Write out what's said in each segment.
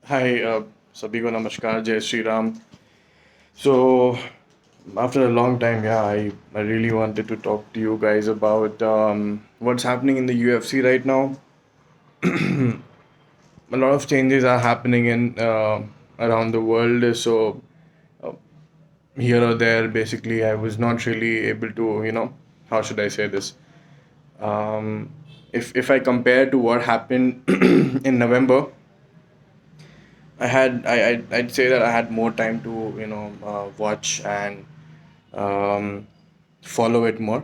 Hi, Sabhi ko namaskar, Jai Shri Ram. So, after a long time, yeah, I really wanted to talk to you guys about what's happening in the UFC right now. A lot of changes are happening in around the world. So, uh, here or there, basically, I was not really able to, how should I say this? Um, if I compare to what happened in November, I'd say that I had more time to watch and um, follow it more,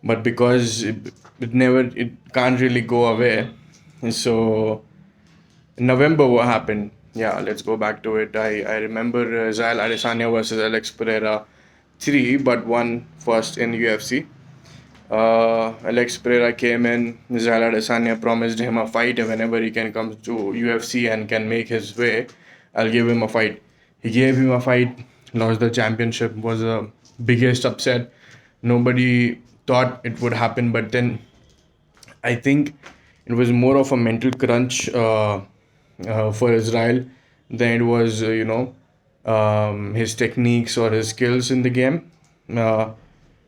but because it can't really go away. So in November, what happened? Yeah, let's go back to it. I remember Israel Adesanya versus Alex Pereira 3, but one first in UFC. Alex Pereira came in. Israel Adesanya promised him a fight whenever he can come to UFC and can make his way. I'll give him a fight. He gave him a fight, lost the championship, was the biggest upset. Nobody thought it would happen, but then I think it was more of a mental crunch for Israel than it was, his techniques or his skills in the game. Uh,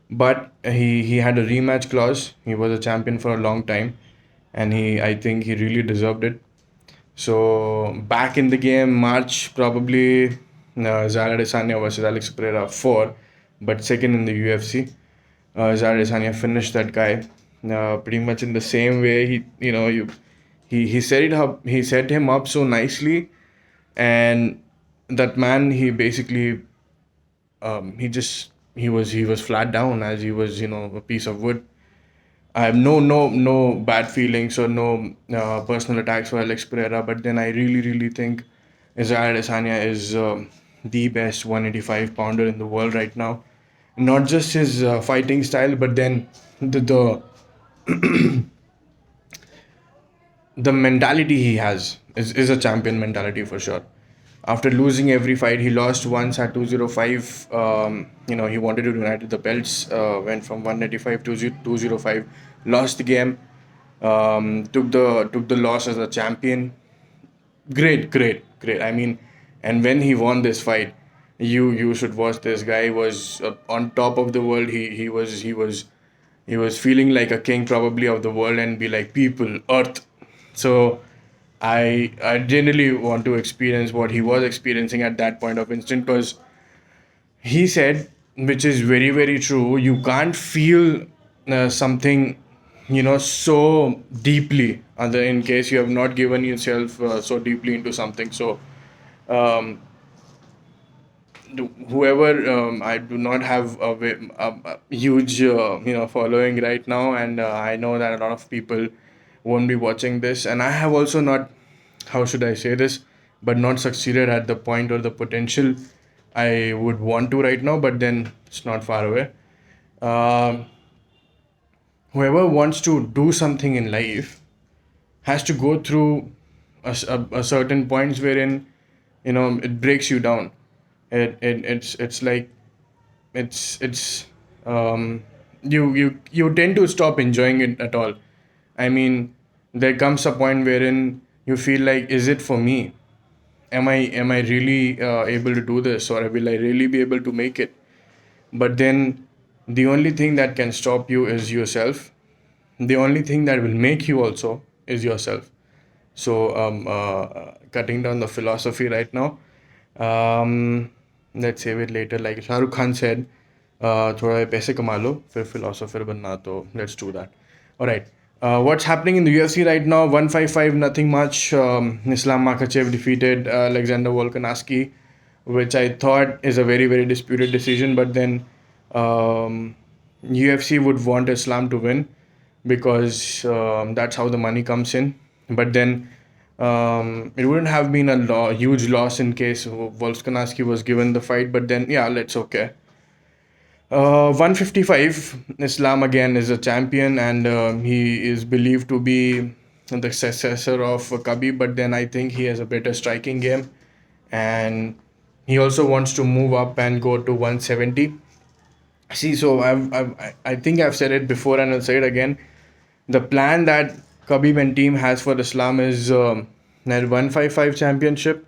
but he had a rematch clause. He was a champion for a long time, and I think he really deserved it. So back in the game, March probably Zara Adesanya versus Alex Pereira 4, but second in the UFC. Zara Adesanya finished that guy pretty much in the same way. He set it up. He set him up so nicely, and that man he basically he was flat down as he was a piece of wood. I have no bad feelings or no personal attacks for Alex Pereira, but then I really think Israel Adesanya is the best 185 pounder in the world right now. Not just his fighting style, but then the mentality he has is a champion mentality for sure. After losing every fight, he lost once at 205. He wanted to unite the belts, went from 185 to 205, lost the game, took the loss as a champion. Great. I mean, and when he won this fight, you should watch this guy was on top of the world. He was feeling like a king probably of the world and be like people earth. So I genuinely want to experience what he was experiencing at that point of instant because he said, which is very true, you can't feel something so deeply other in case you have not given yourself so deeply into something. So um, whoever I do not have a huge following right now, and I know that a lot of people won't be watching this, and I have also not, how should I say this, but not succeeded at the point or the potential I would want to right now, but then it's not far away. um, Whoever wants to do something in life has to go through a certain points wherein it breaks you down. It's like it's you tend to stop enjoying it at all. I mean, there comes a point wherein you feel like, is it for me? Am I really able to do this, or will I really be able to make it? But then the only thing that can stop you is yourself. The only thing that will make you also is yourself. So cutting down the philosophy right now. um, let's save it later, like Shahrukh Khan said, थोड़ा पैसे कमा लो फिर philosopher बनना, तो let's do that. All right. What's happening in the UFC right now? 155, nothing much. Islam Makhachev defeated Alexander Volkanovski, which I thought is a very disputed decision, but then um, UFC would want Islam to win because that's how the money comes in. But then it wouldn't have been a huge loss in case Volkanovski was given the fight. But then, yeah, let's okay. 155, Islam again is a champion, and he is believed to be the successor of Khabib, but then I think he has a better striking game, and he also wants to move up and go to 170. See, so I think I've said it before and I'll say it again. The plan that Khabib and team has for Islam is That 155 championship,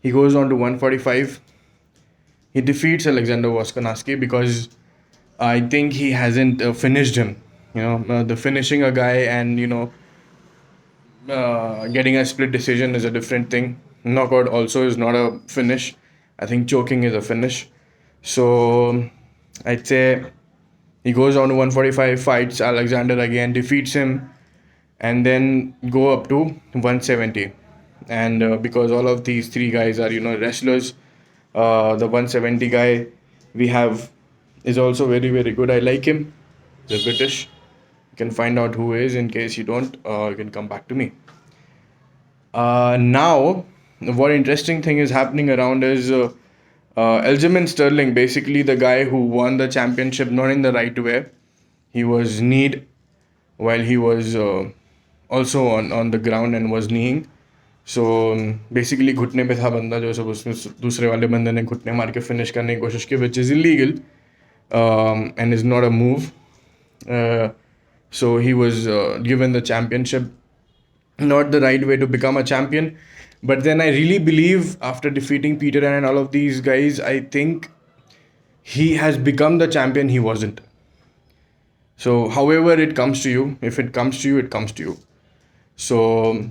he goes on to 145. He defeats Alexander Voskanaski because I think he hasn't finished him. The finishing a guy and getting a split decision is a different thing. Knockout also is not a finish. I think choking is a finish. So I'd say he goes on to 145, fights Alexander again, defeats him, and then go up to 170. And because all of these three guys are wrestlers, the 170 guy we have is also very very good. I like him. He's British. You can find out who is in case you don't. You can come back to me. Now, what interesting thing is happening around is Aljemin Sterling, basically the guy who won the championship not in the right way. He was kneed while he was also on the ground and was kneeing. So basically घुटने पे था बंदा जो सब उसने दूसरे वाले बंदे ने घुटने मार के फिनिश करने की कोशिश की which is illegal and is not a move. So he was given the championship, not the right way to become a champion. But then I really believe after defeating Peter and all of these guys, I think he has become the champion he wasn't. So however it comes to you, if it comes to you, it comes to you. So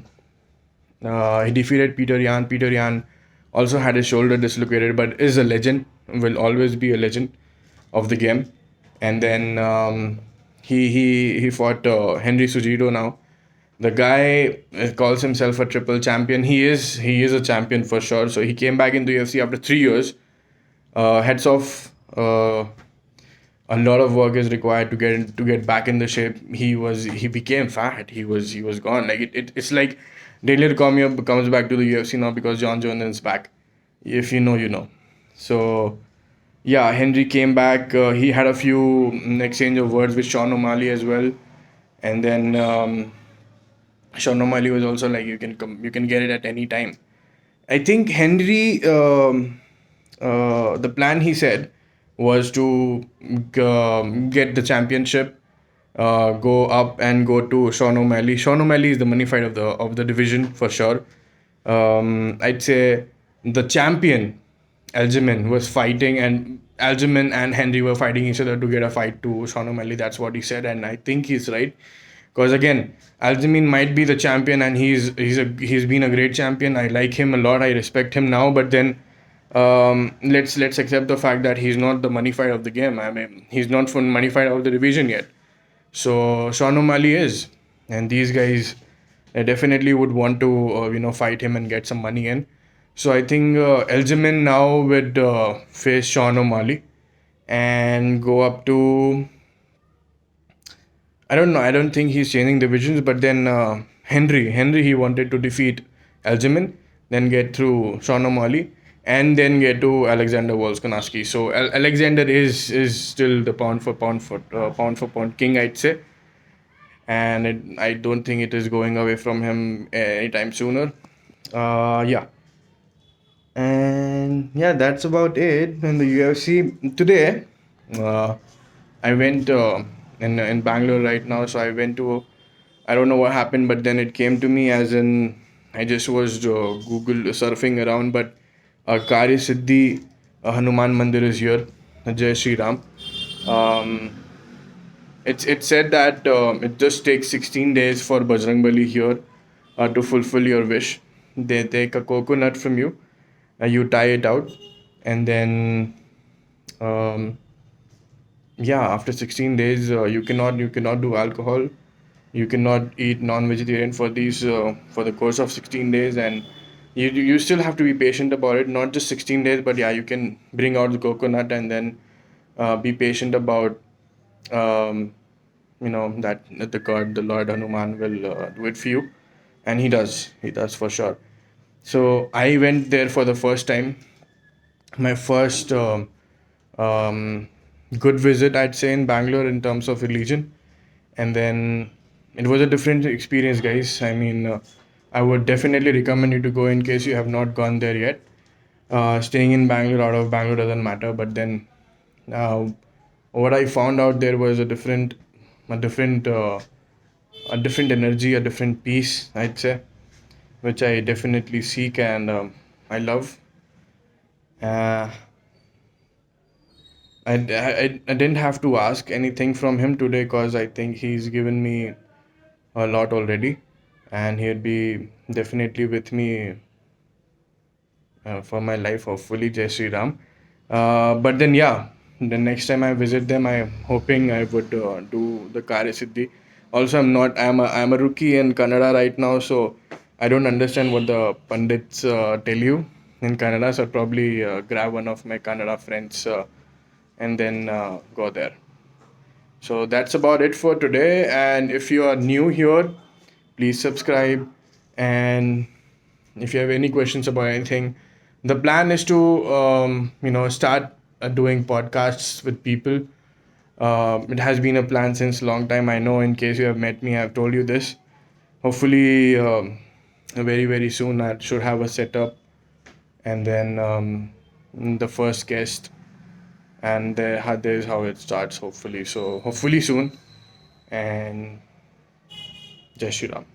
he defeated Peter Yan. Peter Yan also had his shoulder dislocated, but is a legend, will always be a legend of the game. And then he fought Henry Cejudo now. The guy calls himself a triple champion. He is a champion for sure. So he came back into UFC after 3 years. Heads off. A lot of work is required to get back in the shape. He became fat. He was gone. Like it's like Daniel Cormier comes back to the UFC now because John Jones is back. If you know, you know. So yeah, Henry came back. He had a few exchange of words with Sean O'Malley as well, and then Sean O'Malley was also like, you can come, you can get it at any time. I think Henry, the plan he said was to get the championship, go up and go to Sean O'Malley. Sean O'Malley is the money fight of the division for sure. I'd say the champion Aljemin was fighting, and Aljemin and Henry were fighting each other to get a fight to Sean O'Malley. That's what he said, and I think he's right. Because again, Aljemin might be the champion, and he's been a great champion. I like him a lot. I respect him now. But then, let's accept the fact that he's not the money fight of the game. I mean, he's not for money fight of the division yet. So Sean O'Malley is, and these guys definitely would want to fight him and get some money in. So I think Aljemin now would face Sean O'Malley and go up to, I don't know. I don't think he's changing divisions. But then Henry, he wanted to defeat Aljemin, then get through Sean O'Malley, and then get to Alexander Volkanovski. So Alexander is still the pound for pound king, I'd say, and I don't think it is going away from him anytime sooner. Yeah. And yeah, that's about it in the UFC today. Uh, I went in Bangalore right now, so I went to. I don't know what happened, but then it came to me as in I just was Google surfing around, but Kari Siddhi Hanuman Mandir is here. Jai Shri Ram. Um, it said that it just takes 16 days for Bajrangbali here to fulfill your wish. They take a coconut from you, you tie it out, and then um, yeah, after 16 days you cannot do alcohol, you cannot eat non-vegetarian for these for the course of 16 days, and you still have to be patient about it. Not just 16 days, but yeah, you can bring out the coconut and then be patient about that the god, the Lord Hanuman will do it for you, and he does for sure. So I went there for the first time, my first um, good visit, I'd say, in Bangalore in terms of religion, and then it was a different experience, guys. I mean, I would definitely recommend you to go in case you have not gone there yet. Staying in Bangalore, out of Bangalore doesn't matter, but then uh, what I found out there was a different energy, a different peace, I'd say, which I definitely seek and I love. Uh, I didn't have to ask anything from him today because I think he's given me a lot already, and he'll be definitely with me for my life, hopefully. Jai Sri Ram. But then, yeah, the next time I visit them, I'm hoping I would do the Karya Siddhi. Also, I'm a rookie in Kannada right now, so I don't understand what the Pandits tell you in Kannada, so I'll probably grab one of my Kannada friends and then go there. So that's about it for today. And if you are new here, please subscribe. And if you have any questions about anything, the plan is to start doing podcasts with people. It has been a plan since long time. I know. In case you have met me, I've told you this. Hopefully, very very soon I should have a setup, and then the first guest, and there's how it starts. Hopefully, so hopefully soon. And Jai Shri Ram.